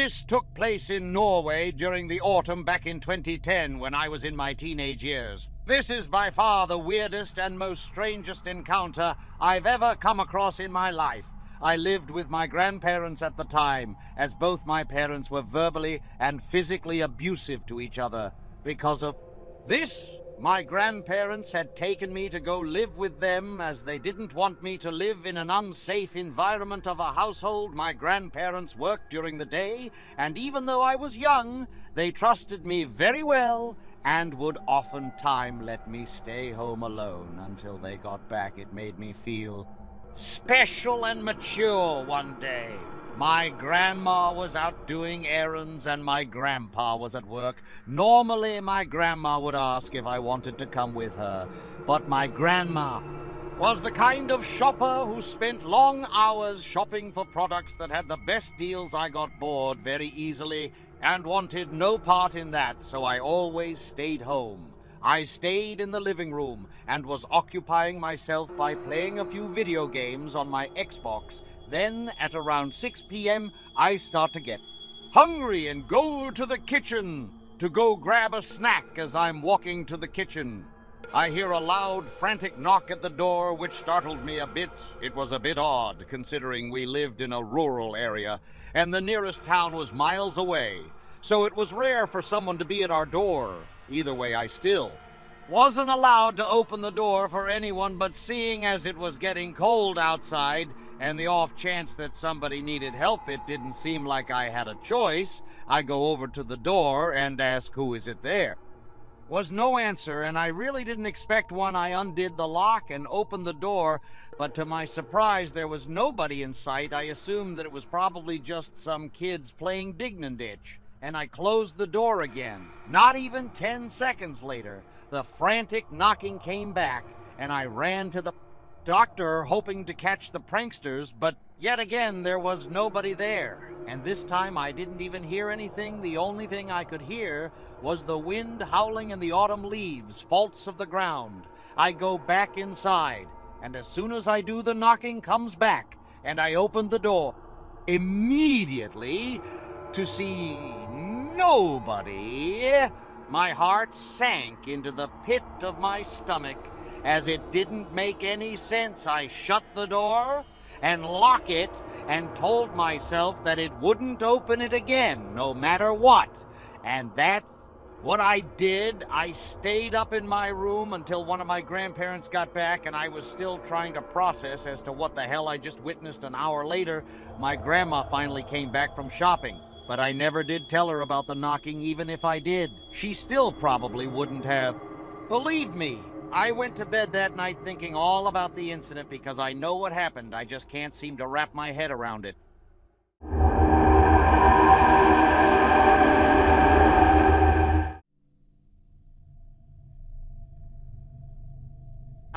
This took place in Norway during the autumn back in 2010 when I was in my teenage years. This is by far the weirdest and most strangest encounter I've ever come across in my life. I lived with my grandparents at the time, as both my parents were verbally and physically abusive to each other. Because of this, my grandparents had taken me to go live with them as they didn't want me to live in an unsafe environment of a household. My grandparents worked during the day, and even though I was young, they trusted me very well and would oftentimes let me stay home alone until they got back. It made me feel special and mature one day. My grandma was out doing errands and my grandpa was at work. Normally, my grandma would ask if I wanted to come with her, but my grandma was the kind of shopper who spent long hours shopping for products that had the best deals. I got bored very easily and wanted no part in that, so I always stayed home. I stayed in the living room and was occupying myself by playing a few video games on my Xbox. Then, at around 6 p.m., I start to get hungry and go to the kitchen to go grab a snack. As I'm walking to the kitchen, I hear a loud, frantic knock at the door, which startled me a bit. It was a bit odd, considering we lived in a rural area, and the nearest town was miles away, so it was rare for someone to be at our door. Either way, I still wasn't allowed to open the door for anyone, but seeing as it was getting cold outside, and the off chance that somebody needed help, it didn't seem like I had a choice. I go over to the door and ask, "Who is it there?" Was no answer, and I really didn't expect one. I undid the lock and opened the door, but to my surprise, there was nobody in sight. I assumed that it was probably just some kids playing dig and ditch, and I closed the door again. Not even 10 seconds later, the frantic knocking came back, and I ran to the doctor hoping to catch the pranksters, but yet again there was nobody there. And this time I didn't even hear anything. The only thing I could hear was the wind howling in the autumn leaves, faults of the ground. I go back inside, and as soon as I do, the knocking comes back, and I open the door immediately to see nobody. My heart sank into the pit of my stomach, as it didn't make any sense. I shut the door and locked it and told myself that it wouldn't open it again, no matter what. And that's what I did. I stayed up in my room until one of my grandparents got back, and I was still trying to process as to what the hell I just witnessed. An hour later, my grandma finally came back from shopping. But I never did tell her about the knocking. Even if I did, she still probably wouldn't have believed me. I went to bed that night thinking all about the incident because I know what happened. I just can't seem to wrap my head around it.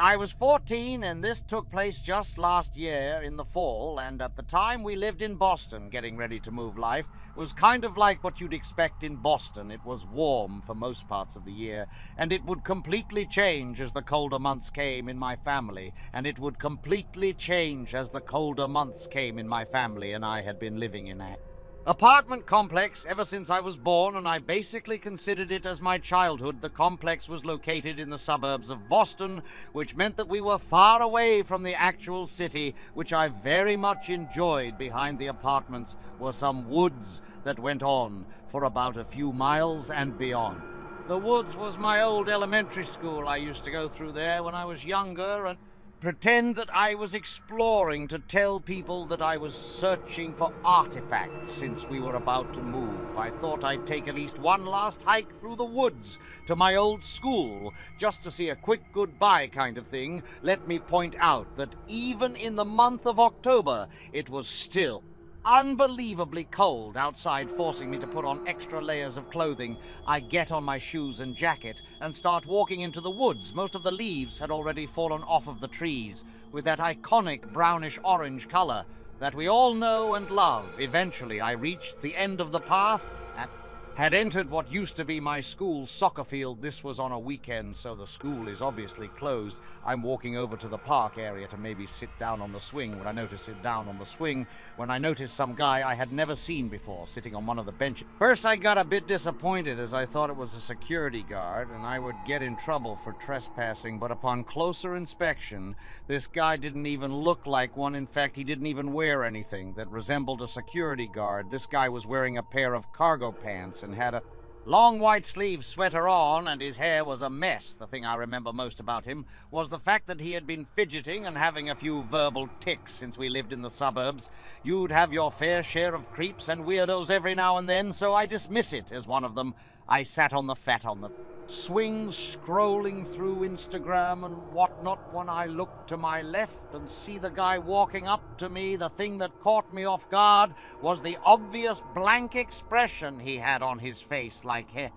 I was 14, and this took place just last year in the fall, and at the time we lived in Boston, getting ready to move. Life was kind of like what you'd expect in Boston. It was warm for most parts of the year, and it would completely change as the colder months came in my family, and it would completely change as the colder months came in my family, and I had been living in that apartment complex ever since I was born, and I basically considered it as my childhood. The complex was located in the suburbs of Boston, which meant that we were far away from the actual city, which I very much enjoyed. Behind the apartments were some woods that went on for about a few miles and beyond. The woods was my old elementary school. I used to go through there when I was younger and pretend that I was exploring, to tell people that I was searching for artifacts since we were about to move. I thought I'd take at least one last hike through the woods to my old school, just to see a quick goodbye kind of thing. Let me point out that even in the month of October, it was still unbelievably cold outside, forcing me to put on extra layers of clothing. I get on my shoes and jacket and start walking into the woods. Most of the leaves had already fallen off of the trees, with that iconic brownish-orange color that we all know and love. Eventually, I reached the end of the path had entered what used to be my school's soccer field. This was on a weekend, so the school is obviously closed. I'm walking over to the park area to maybe sit down on the swing when I noticed some guy I had never seen before sitting on one of the benches. First I got a bit disappointed as I thought it was a security guard and I would get in trouble for trespassing, but upon closer inspection, this guy didn't even look like one. In fact, he didn't even wear anything that resembled a security guard. This guy was wearing a pair of cargo pants and had a long white sleeve sweater on, and his hair was a mess. The thing I remember most about him was the fact that he had been fidgeting and having a few verbal tics since we lived in the suburbs. You'd have your fair share of creeps and weirdos every now and then, so I dismiss it as one of them. I sat on the swing, scrolling through Instagram and whatnot, when I looked to my left and see the guy walking up to me. The thing that caught me off guard was the obvious blank expression he had on his face, like he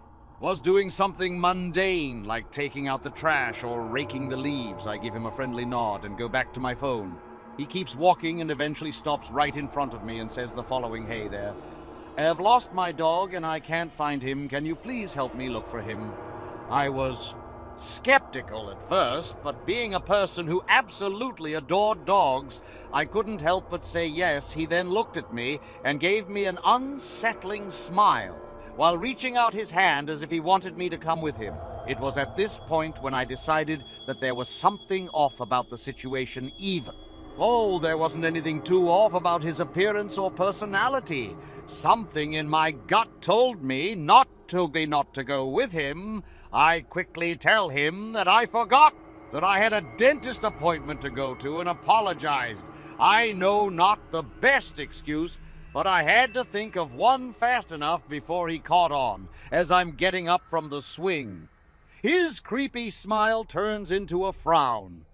was doing something mundane, like taking out the trash or raking the leaves. I give him a friendly nod and go back to my phone. He keeps walking and eventually stops right in front of me and says the following: "Hey there. I have lost my dog and I can't find him. Can you please help me look for him?" I was skeptical at first, but being a person who absolutely adored dogs, I couldn't help but say yes. He then looked at me and gave me an unsettling smile while reaching out his hand as if he wanted me to come with him. It was at this point when I decided that there was something off about the situation even. Oh, there wasn't anything too off about his appearance or personality. Something in my gut told me not to go with him. I quickly tell him that I forgot that I had a dentist appointment to go to and apologized. I know not the best excuse, but I had to think of one fast enough before he caught on as I'm getting up from the swing. His creepy smile turns into a frown.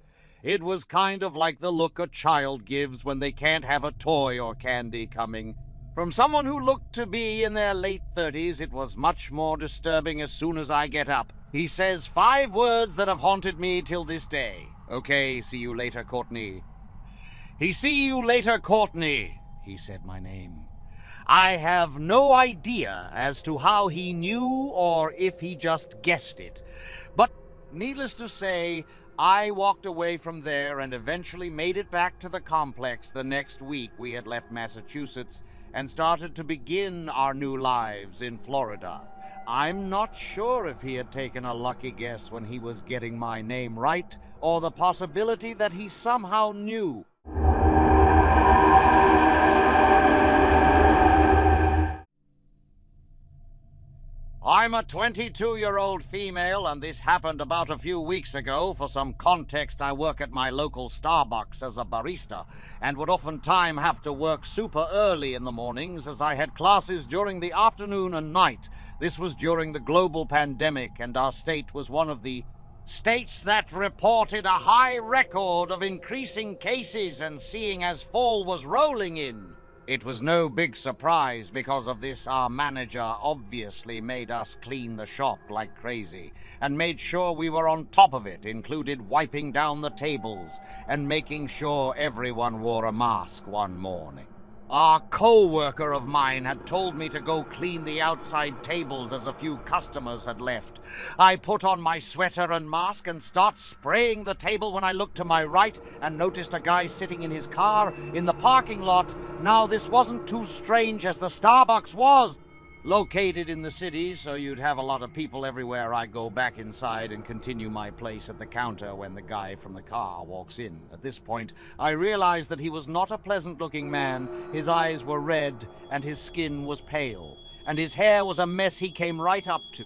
It was kind of like the look a child gives when they can't have a toy or candy coming. From someone who looked to be in their late 30s, it was much more disturbing. As soon as I get up, he says 5 words that have haunted me till this day. "Okay, see you later, Courtney." "See you later, Courtney." He said my name. I have no idea as to how he knew or if he just guessed it. But needless to say, I walked away from there and eventually made it back to the complex the next week. We had left Massachusetts and started to begin our new lives in Florida. I'm not sure if he had taken a lucky guess when he was getting my name right, or the possibility that he somehow knew. I'm a 22-year-old female, and this happened about a few weeks ago. For some context, I work at my local Starbucks as a barista, and would oftentimes have to work super early in the mornings as I had classes during the afternoon and night. This was during the global pandemic, and our state was one of the states that reported a high record of increasing cases, and seeing as fall was rolling in, it was no big surprise. Because of this, our manager obviously made us clean the shop like crazy and made sure we were on top of it, included wiping down the tables and making sure everyone wore a mask one morning. A co-worker of mine had told me to go clean the outside tables as a few customers had left. I put on my sweater and mask and start spraying the table when I looked to my right and noticed a guy sitting in his car in the parking lot. Now, this wasn't too strange, as the Starbucks was located in the city, so you'd have a lot of people everywhere. I go back inside and continue my place at the counter when the guy from the car walks in. At this point, I realized that he was not a pleasant-looking man. His eyes were red, and his skin was pale, and his hair was a mess. He came right up to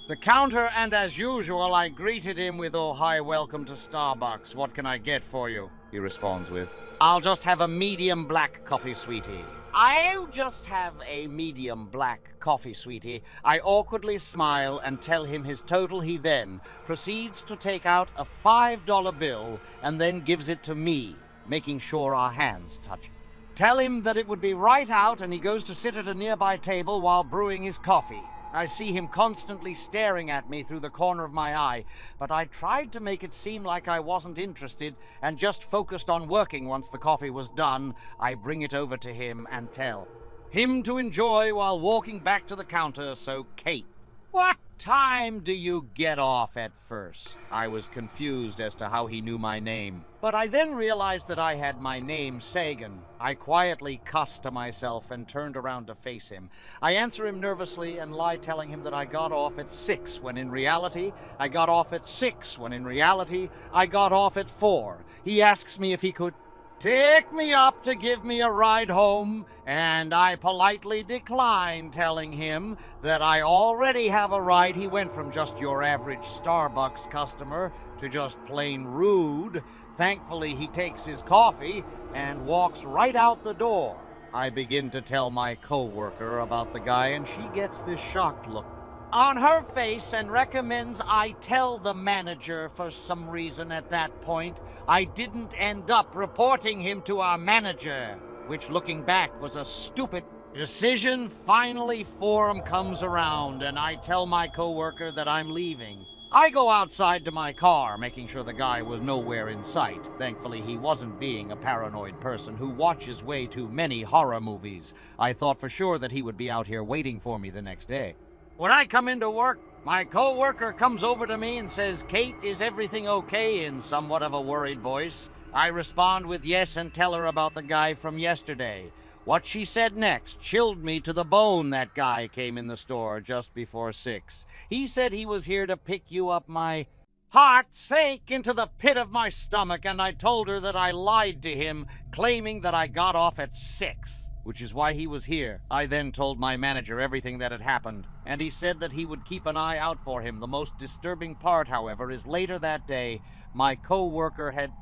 the counter, and as usual, I greeted him with, "Oh, hi, welcome to Starbucks. What can I get for you?" He responds with, "I'll just have a medium black coffee, sweetie." "I'll just have a medium black coffee, sweetie." I awkwardly smile and tell him his total. He then proceeds to take out a $5 bill and then gives it to me, making sure our hands touch. Tell him that it would be right out, and he goes to sit at a nearby table while brewing his coffee. I see him constantly staring at me through the corner of my eye, but I tried to make it seem like I wasn't interested and just focused on working. Once the coffee was done, I bring it over to him and tell him to enjoy while walking back to the counter. So, Kate, what time do you get off at first? I was confused as to how he knew my name, but I then realized that I had my name Sagan. I quietly cussed to myself and turned around to face him. I answer him nervously and lie, telling him that I got off at 6, when in reality I got off at 6, when in reality I got off at 4. He asks me if he could pick me up to give me a ride home, and I politely declined, telling him that I already have a ride. He went from just your average Starbucks customer to just plain rude. Thankfully, he takes his coffee and walks right out the door. I begin to tell my co-worker about the guy, and she gets this shocked look on her face and recommends I tell the manager. For some reason at that point, I didn't end up reporting him to our manager, which, looking back, was a stupid decision. Finally, Forum comes around, and I tell my coworker that I'm leaving. I go outside to my car, making sure the guy was nowhere in sight. Thankfully, he wasn't being a paranoid person who watches way too many horror movies. I thought for sure that he would be out here waiting for me the next day. When I come into work, my co-worker comes over to me and says, "Kate, is everything okay?" in somewhat of a worried voice. I respond with yes and tell her about the guy from yesterday. What she said next chilled me to the bone. That guy came in the store just before 6. He said he was here to pick you up. My heart sank into the pit of my stomach, and I told her that I lied to him, claiming that I got off at 6. Which is why he was here. I then told my manager everything that had happened, and he said that he would keep an eye out for him. The most disturbing part, however, is later that day, my co-worker had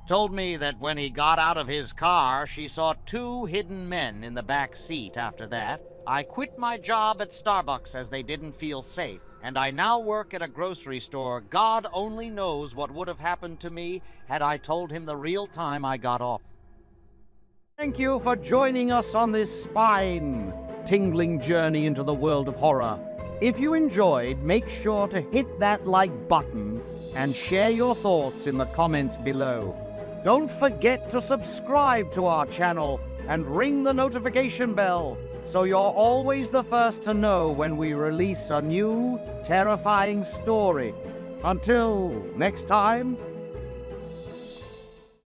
told me that when he got out of his car, she saw 2 hidden men in the back seat. After that, I quit my job at Starbucks as they didn't feel safe, and I now work at a grocery store. God only knows what would have happened to me had I told him the real time I got off. Thank you for joining us on this spine-tingling journey into the world of horror. If you enjoyed, make sure to hit that like button and share your thoughts in the comments below. Don't forget to subscribe to our channel and ring the notification bell so you're always the first to know when we release a new, terrifying story. Until next time,